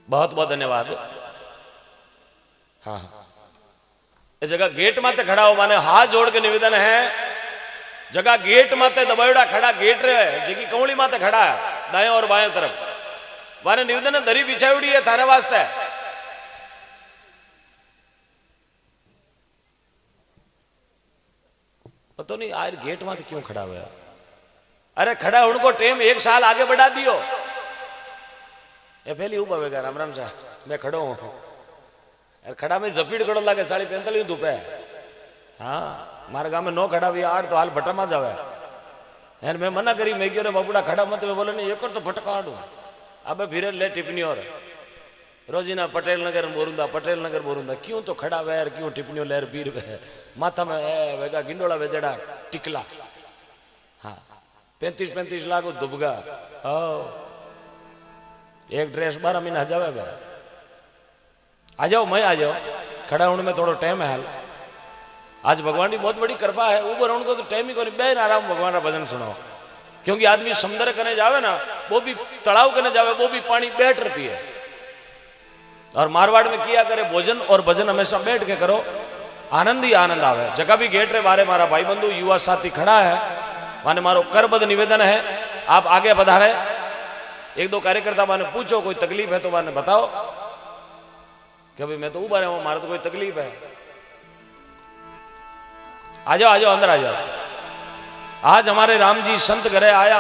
बहुत बहुत धन्यवाद। हाँ ये जगह गेट माते खड़ा हो माने हाथ जोड़ के निवेदन है, जगह गेट माते दबायोड़ा खड़ा गेट रे जगी कौड़ी माते खड़ा है दाएं और बाएं तरफ माने निवेदन दरी बिछाई है थारे वास्ते। पता नहीं यार गेट माते क्यों खड़ा हुआ? अरे खड़ा उनको टेम 1 साल आगे बढ़ा दियो। ये पहली ऊब आवेगा राम राम साहब मैं खड़ो हूं खड़ा में जपीड़ कड़ो लागे 45 धूपे। हाँ मारे गांव में 9 खड़ा भी 8 तो हाल भट्टा में जावे यार मैं मना करी मैं क्यों बाबूड़ा खड़ा मत बोले नहीं एक तो भटका आडू अब फिर ले टिप्पणी और रोजीना पटेल नगर बोरुंदा क्यों तो खड़ा वे यार क्यों टिप्पणियों लेर पीर वे माथा में वेगा गिंडोला वेजड़ा टिकला। हाँ 35 लाख दुबगा एक ड्रेस 12 महीना जावे वे। आ जाओ मैं आ जाओ खड़ा होने में थोड़ा टाइम है हाल। आज भगवान की बहुत बड़ी कृपा है ऊपर उनको तो टाइम ही कोई बैन आराम भगवान का भजन सुनाओ क्योंकि आदमी समुद्र करने जावे ना वो भी तलाव करने जावे वो भी पानी बैठ पिए और मारवाड़ में किया करे भोजन और भजन हमेशा बैठ के करो आनंद ही आनंद आवे। जगह भी गेट रे बारे मारा भाई बंधु युवा साथी खड़ा है माने मारो करबद्ध निवेदन है आप आगे पधारे। 1-2 कार्यकर्ता माने पूछो कोई तकलीफ है तो माने बताओ कि भाई मैं तो उबा रहा हूं मारे तो कोई तकलीफ है। आ जाओ अंदर आ जाओ। आज हमारे राम जी संत घरे आया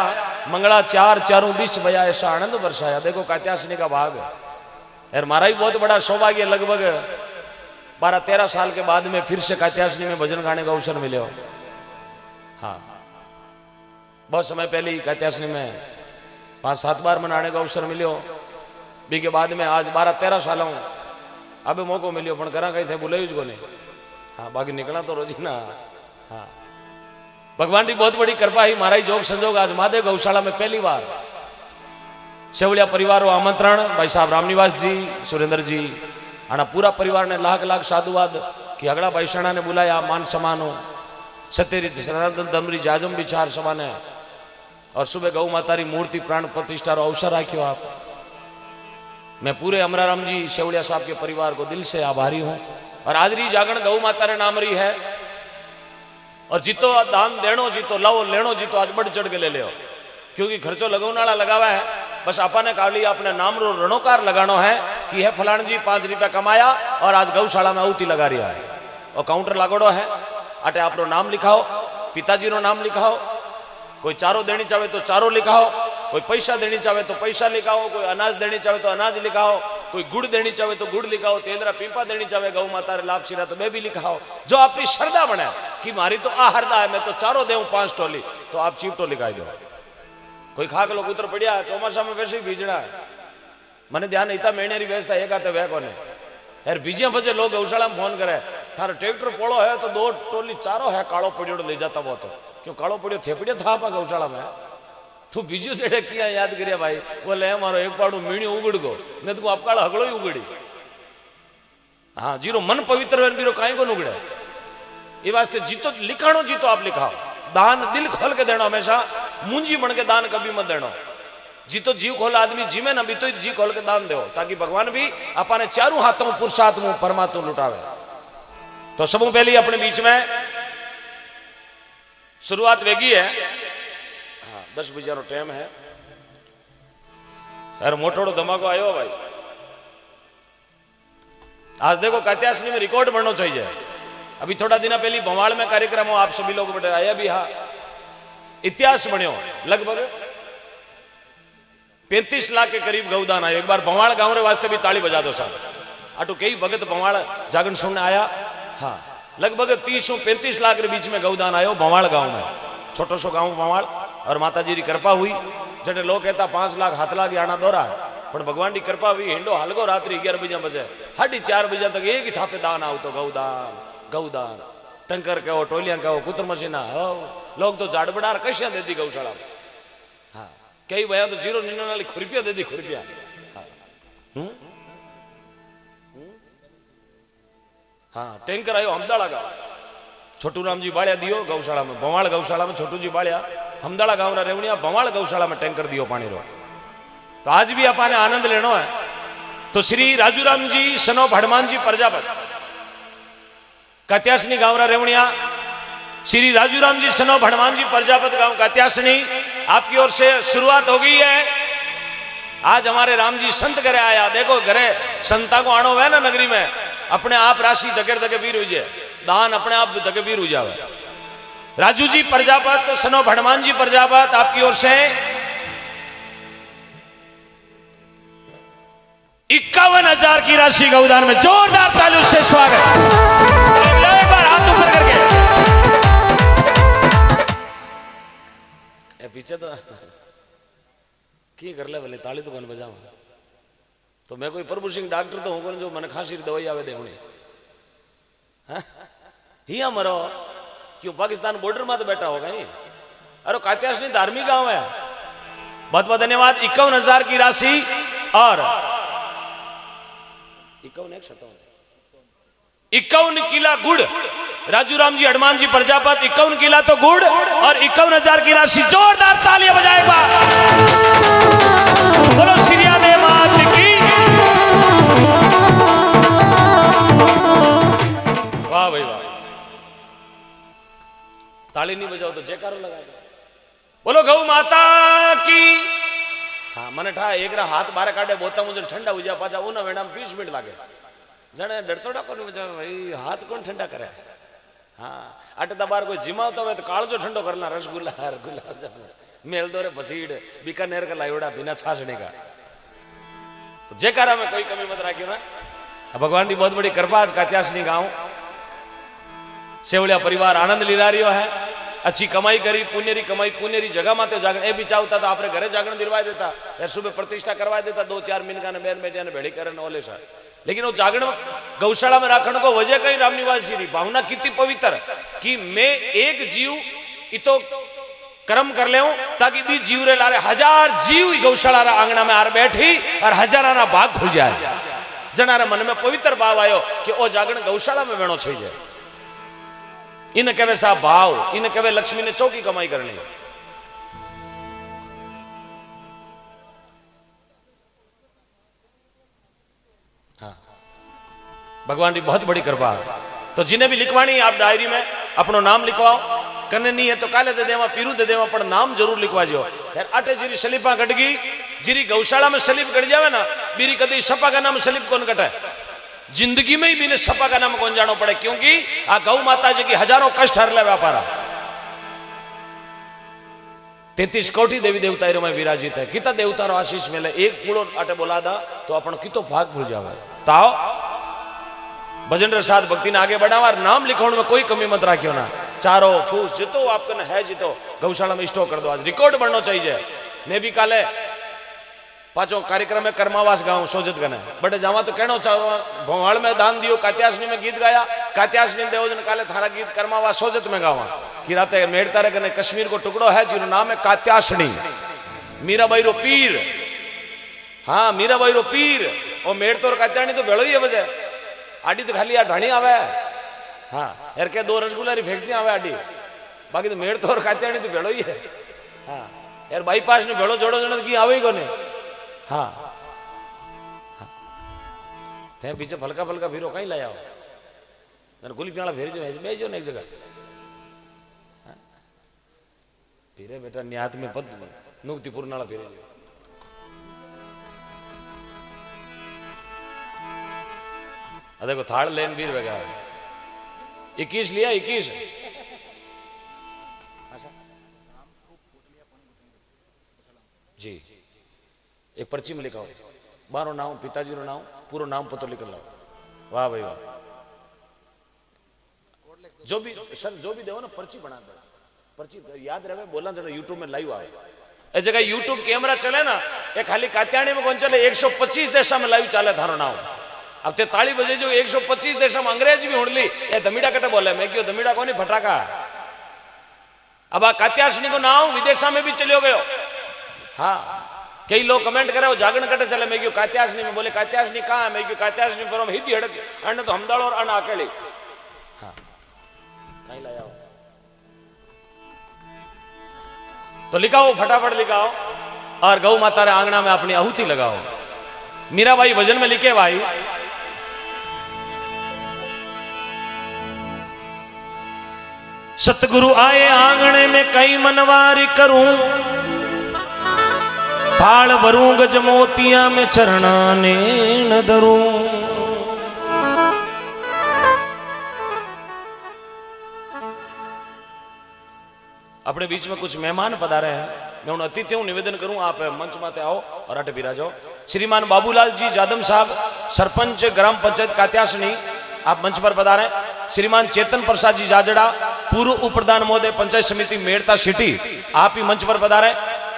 मंगला चारों दिश भया ऐसा आनंद बरसाया। देखो कात्यासनी का भाग यार हमारा ही बहुत बड़ा सौभाग्य लगभग 12-13 साल के बाद में फिर से कात्यासनी में भजन गाने का अवसर मिले हो। हाँ बहुत समय पहले ही कात्यासनी में 5-7 बार मनाने का अवसर मिले हो बी के बाद में आज 12-13 साल हूँ अब मौको मिलियो पण करा कहीं थे बुलायु को नहीं। हाँ बाकी निकला तो रोजी ना। हाँ भगवान की बहुत बड़ी कृपा ही मारा ही जोग संजोग आज महादेव गौशाला में पहली बार सेवलिया परिवार आमंत्रण भाई साहब रामनिवास जी सुरेंद्र जी आना पूरा परिवार ने लाख साधुवाद कि अगला भाई शणा ने बुलाया मान सम्मान हो सत्यरीत सनातन दमरी जाजम विचार सभा ने और सुबह गौ माता री मूर्ति प्राण प्रतिष्ठा रो अवसर राख्यो आप। मैं पूरे अमराराम जी सेवड़िया साहब के परिवार को दिल से आभारी हूं और आज री जागरण गौ माता रे नाम री है और जीतो दान देनो जीतो लाओ लेनो जीतो आज बढ़ चढ़ के ले लियो क्योंकि खर्चो लगवाना लगावा है बस आपने काली अपने नाम रो रणोकार लगानो है कि है फलान जी 5 रुपया कमाया और आज गौशाला में आहुति लगा रहा है और काउंटर लागोड़ो है अटे आप नाम लिखाओ पिताजी रो नाम लिखाओ कोई चारो देनी चाहे तो चारो लिखाओ कोई पैसा देनी चाहे तो पैसा लिखाओ कोई अनाज देनी चाहे तो अनाज लिखाओ कोई गुड़ देनी चाहे तो गुड़ लिखाओ तेंद्रा पीपा देनी चाहे गौ माता लाभ शिरा तो मैं भी लिखाओ जो आपकी श्रद्धा बने कि मारी तो आ हरदा है मैं तो चारो देऊं 5 टोली तो आप चीपटो लिखाई दो। कोई खाक लोग उतर पड़िया चौमासा में वैसे ही बीजना है मैंने ध्यान इतना महीने की व्यवस्था एक आते वह कोने यार बीजिया बजे लोग गौशाला में फोन करे थारा ट्रैक्टर पोड़ो है तो 2 टोली चारो है कालो पड़ियो ले जाता वो तो क्यों कालो पड़ियो थेपड़िया था आपा गौशाला में तू बीजू जेड़े किया याद करिया भाई बोले मारो एक पाड़ू मीणी उगड़ गो मैं तुमको आपका हगड़ो ही उगड़ी। हाँ जीरो मन पवित्र है काई को उगड़े ये वास्ते जीतो लिखाणो जीतो आप लिखाओ दान दिल खोल के देना हमेशा मुंजी बन के दान कभी मत देना जीतो जीव खोला आदमी जीवे ना भी तो जी खोल के दान दो ताकि भगवान भी अपने चारों हाथों पुरुषात्मा परमात्मा लुटावे। तो सबों पहले अपने बीच में शुरुआत वेगी है। हाँ 10 बजे टाइम है यार मोटोड़ो धमाको आयो भाई। आज देखो कात्यासनी में रिकॉर्ड बनना चाहिए। अभी थोड़ा दिन पहले भवाड़ में कार्यक्रम हो आप सभी लोग बैठे आया भी। हाँ इतिहास बनो लगभग 35 लाख के करीब गौदान आयो। एक बार भवाड़ गांव रे वास्ते भी ताली बजा दो साहब आटू कई भगत भवाड़ जागरण सुनने आया। हाँ लगभग 30-35 लाख के बीच में गौदान आयो भवाड़ गांव में छोटो सो गांव भवाड़ और माताजी की कृपा हुई जटे लोग कहता 5 लाख 7 लाख आना दौरा पर भगवान की कृपा हुई हिंडो हलगो रात्रि 11 बजे 4:30 बजे तक एक ही थापे दान आओ तो गौदान टंकर कहो टोलियां कहो कुतर मशीना हो लोग तो झाड़बड़ार कशियां दे दी गौशाला में। हाँ कई भैया तो 0.99 खुरपिया दे दी खुरपिया। हाँ टैंकर आयो हमदाड़ा गांव छोटू राम जी बाड़िया दियो गौशाला में भवाड़ गौशाला में छोटू जी बाड़िया हमदाड़ा गांव रेवणिया भवाड़ गौशाला में टैंकर दियो पानी रो। तो आज भी अपने आनंद लेनो है तो श्री राजूराम जी सनो भड़मान जी प्रजापत कात्यासनी गांवरा रेवणिया, श्री राजूराम जी सनो भड़मान जी प्रजापत गांव कात्यासनी, आपकी ओर से शुरुआत हो गई है। आज हमारे राम जी संत घरे आया। देखो घरे संता को आनो है ना नगरी में, अपने आप राशि धके धके वीर हुई जाए, दान अपने आप धके वीर हो जावे। राजू जी प्रजापत सनो भड़मान जी प्रजापत, आपकी ओर से 51,000 की राशि गौदान में जोरदार तालियों से स्वागत। एक बार हाथ ऊपर करके पीछे तो की कर ले भले, ताली तो कौन बजाऊं। तो मैं कोई प्रभु सिंह डॉक्टर तो हूं जो मन खांसी दवाई आवे देवनी ही मरो क्यों पाकिस्तान बॉर्डर में तो बैठा होगा ही। अरे कात्याश नहीं धार्मिक गांव है। बहुत बहुत धन्यवाद। 51,000 की राशि और 51 किला गुड़, राजूराम जी हनुमान जी प्रजापत 51 किला तो गुड़ और 51,000 की राशि। जोरदार तालियां बजाएगा। बोलो श्री देव मात की। वाह भाई वाह, ताली नहीं बजाओ तो जयकारो लगाएगा। बोलो गौ माता की। हाँ मने ठा एक हाथ बारे काटे बोता मुझे ठंडा हो जाए पाचा ऊना वेणा 20 मिनट लागे जाने डरतो डाको बचा भाई हाथ कौन ठंडा करे। हाँ अट दबार कोई जिमावता हो तो काल जो ठंडो करना रसगुल्ला गुलाब जामुन मेल दो रे पसीड़ बीकानेर का लायोड़ा बिना छाछने का। तो जयकारा में कोई कमी मत राखियो ना। भगवान की बहुत बड़ी कृपा। कात्यासनी गांव सेवलिया परिवार आनंद लीला रियो है। अच्छी कमाई करी, पुण्यरी कमाई, पुण्यरी जगह माते जागरण ए भी चाहता तो आपने घरे जागरण दिलवा देता या सुबह प्रतिष्ठा करवा देता 2-4 मिनट ने बैन बेटिया ने भेड़ी करने वाले साथ। लेकिन वो जागरण गौशाला में रखने को वजह कहीं रामनिवास जी की भावना कितनी पवित्र कि मैं एक जीव इतो कर्म कर ले ताकि भी जीव रे लारे 1000 जीव गौशाला रा आंगना में आर बैठी और हजाराना भाग खुल जाए। जनारे मन में पवित्र भाव आयो कि ओ जागरण गौशाला में वेणो छई जाए। इन कहे सा भाव, इन कहे लक्ष्मी ने चौकी कमाई करनी। हाँ भगवान की बहुत बड़ी कृपा। तो जिन्हें भी लिखवानी आप डायरी में अपनो नाम लिखवाओ। कने नहीं है तो काले दे देवा, पीरू दे देवा, पर नाम जरूर लिखवा जो। यार अटे जीरी सलीपा कटगी, जीरी गौशाला में सलीप कट जावे ना, बीरी कदी सपा का नाम सलीप कौन कटे। जिंदगी में ही भी सपा का नाम कौन जानो पड़े, क्योंकि आ गौ माता जी की हजारों कष्ट हर ले व्यापारा। 33 कोटि देवी देवता में विराजित है। कितना देवता रो आशीष मिले। एक कूड़ो अटे बोला दा तो अपन कितो भाग भूल जावे। ताओ भजन रे साथ भक्ति ने आगे बढ़ावा। नाम लिखवाने में कोई कमी मत राखियो ना। चारो फूस जितो आपको है जितो गौशाला में स्टॉक कर दो। आज रिकॉर्ड बनना चाहिए। मैं भी काले पांचों कार्यक्रम में कर्मावास गाँव सोजत गने बटे जावा तो कहना भोवाल में दान दियो, कात्यासनी में गीत गाया, कात्यासनी देवजन काले थारा गीत कर्मावास सोजत में गावा कि राते मेड़तारे कने कश्मीर को टुकड़ो है जिनो नाम है कात्यासनी। मीराबाई रो पीर। हाँ मीराबाई रो पीर। और मेड़तोर कात्याणी तो भेड़ो ही है वजह। आडी तो खाली ढाणी आवे। हाँ यार के 2 रसगुल्ला री फैक्ट्री आवे आडी, बाकी तो मेड़तोर कात्याणी तो भेड़ो ही है। हाँ यार बाईपास ने भेड़ो जोड़ो जोड़ो की आवे ही कोने। हाँ थे पीछे फलका फलका फिरो कहीं लाया हो गुली प्याला फेर जो बेचो ना एक जगह। फिरे बेटा न्यात में पद नुक्तिपुर नाला फिरे जो। देखो थाड़ लेन वीर वगैरह 21 लिया 21 जी। एक पर्ची में लिखाओ बारो नाम, पिताजी रो नाम, पूरा नाम पतो लिख लो। वाह भाई वाह। जो भी सर जो भी देवो ना पर्ची बना दो। पर्ची याद रहे बोला जरा यूट्यूब में लाइव आवे। ए जगह यूट्यूब कैमरा चले ना ये खाली कात्याणी में कौन चले 125 देशा में लाइव चले थारो नाम। अब ते ताली बजे जो 125 देशा में अंग्रेजी भी हुड़ली ये धमीड़ा कटे बोले। मैं क्यों धमीड़ा को नहीं फटाका। अब आ कात्यासनी को नाम विदेशा में भी चलियो गयो। हाँ कई लोग कमेंट करे वो जागरण कटे चले। मैं क्यों कात्यासनी में बोले कात्यासनी कहाँ है। मैं क्यों कात्यासनी पर हिंदी हड़क अन्न तो हमदाड़ और अन्न अकेली। हाँ नहीं लाया हो तो लिखाओ फटाफट लिखाओ और गौ माता रे आंगना में अपनी आहुति लगाओ। मीराबाई भजन में लिखे भाई, सतगुरु आए आंगणे में कई मनवारी करूं, थाल भरूं गज मोतिया में चरणा ने न धरूं। अपने बीच में कुछ मेहमान पधारे हैं, मैं उन अतिथियों निवेदन करूं आप मंच माते आओ और अट बिरा जाओ। श्रीमान बाबूलाल जी जादम साहब सरपंच ग्राम पंचायत कात्यासनी आप मंच पर पधारे। श्रीमान चेतन प्रसाद जी जाजड़ा पूर्व उप प्रधान महोदय पंचायत समिति मेड़ता सिटी आप ही मंच पर पधारे।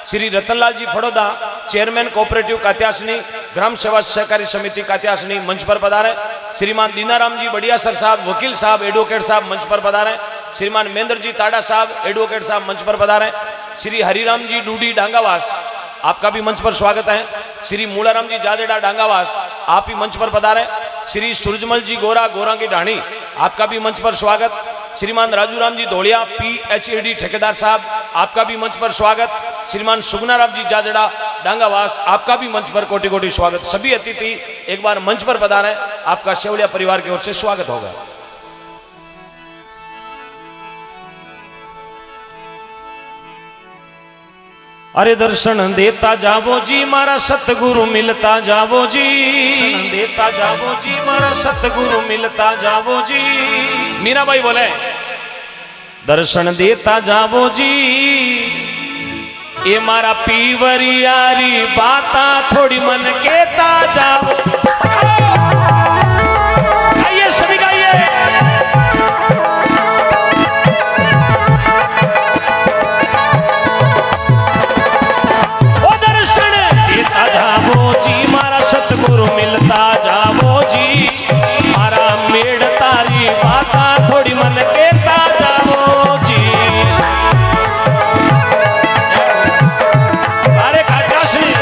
श्री रतनलाल जी फड़ोदा चेयरमैन कोऑपरेटिव कात्यासनी ग्राम सेवा सहकारी समिति कात्यासनी मंच पर पधारे। श्रीमान दीनाराम जी बढ़िया सर साहब वकील साहब एडवोकेट साहब मंच पर पधारे। श्रीमान महेंद्र जी ताड़ा साहब एडवोकेट साहब मंच पर पधारे। श्री हरिराम जी डूडी डांगावास आपका भी मंच पर स्वागत है। श्री मूलाराम जी जादेड़ा डांगावास आप ही मंच पर पधारे। श्री सूरजमल जी गोरा की ढाणी आपका भी मंच पर स्वागत। श्रीमान राजूराम जी धोलिया PhD ठेकेदार साहब आपका भी मंच पर स्वागत। श्रीमान सुगनाराम जी जाजड़ा डांगावास आपका भी मंच पर कोटि कोटि स्वागत। सभी अतिथि एक बार मंच पर पधारे, आपका शेवड़िया परिवार की ओर से स्वागत होगा। अरे दर्शन देता जावो जी मारा सतगुरु मिलता जावो जी, देता जावो जी मारा सतगुरु मिलता जावो जी। मीराबाई बोले दर्शन देता जावो जी, ये मारा पीवरी यारी बाता थोड़ी मन केता जावो। आइए सभी गाइए। सतगुरु मिलता जावो जी, मारा मेड़ तारी बाता थोड़ी मन केता जावो जी। अरे काकाश्री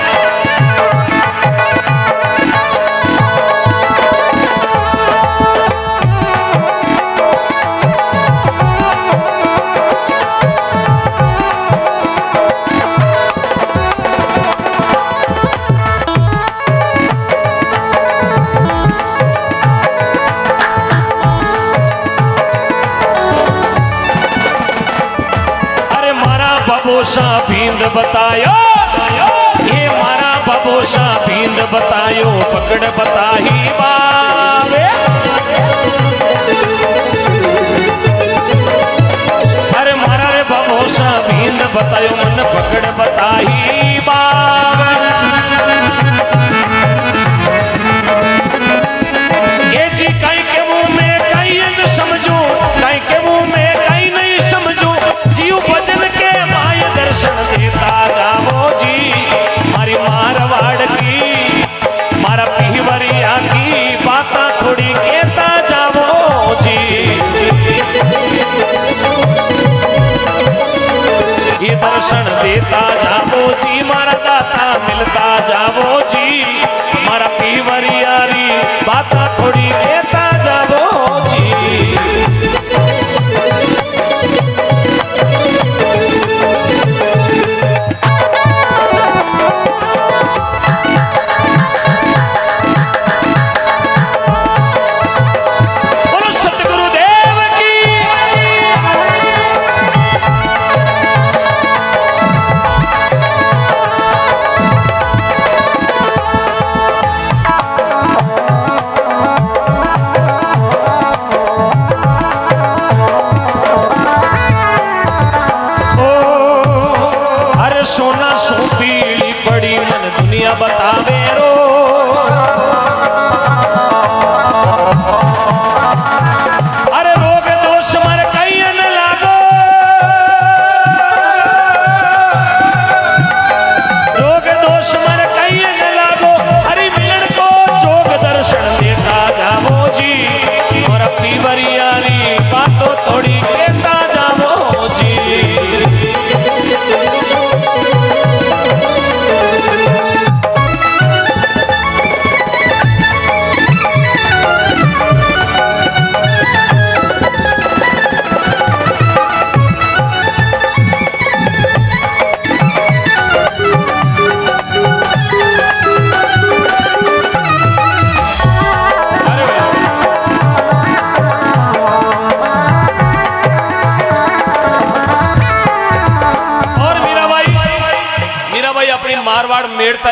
बबोसा भींद बतायो, ये मारा बबोसा भींद बतायो पकड़ बताही बावे। अरे मारा रे बबोसा भींद बतायो मन पकड़ बताही बावे। ये जी कई के मुंह में कई न समझो, कई के मुंह में कई नहीं समझो, जीव भजन के दर्शन देता जावो जी, मारी मारवाड़ की मारा पीवरिया की बाता थोड़ी कहता जावो जी। ये दर्शन देता जावो जी, मारा दाता मिलता जावो जी, मारा पीवरियारी बाता थोड़ी कहता जावो जी।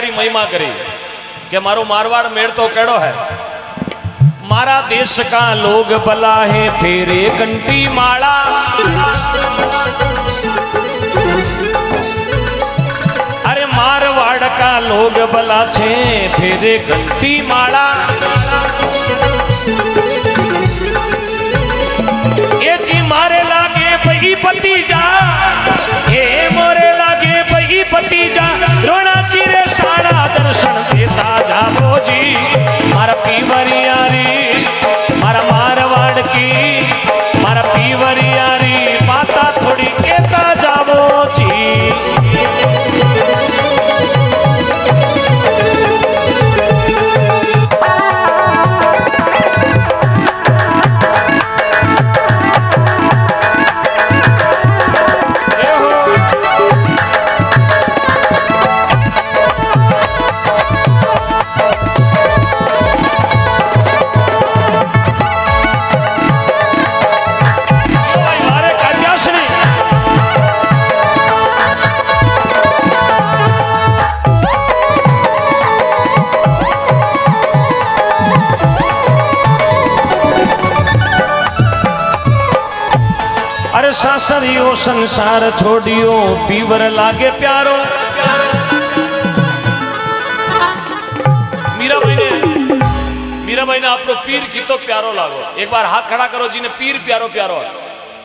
तारी महिमा करी कि मारो मारवाड़ मेड़ तो केड़ो है। मारा देश का लोग भला है फेरे कंटी माला, अरे मारवाड़ का लोग भला छे फेरे कंटी माला। ये जी मारे लागे बही पतीजा, ये मोरे लागे बही पतीजा, रोना चिरे सारा दर्शन देता जाबो जी। मारा पीवरियारी मारा मारवाड़ की, मारा पीवरियारी माता थोड़ी कहता जाबो जी। अरे सासरियो संसार छोड़ियो पीवर लागे प्यारो। मीराबाई ने आपको पीर की तो प्यारो लागो। एक बार हाथ खड़ा करो जी ने पीर प्यारो प्यारो है।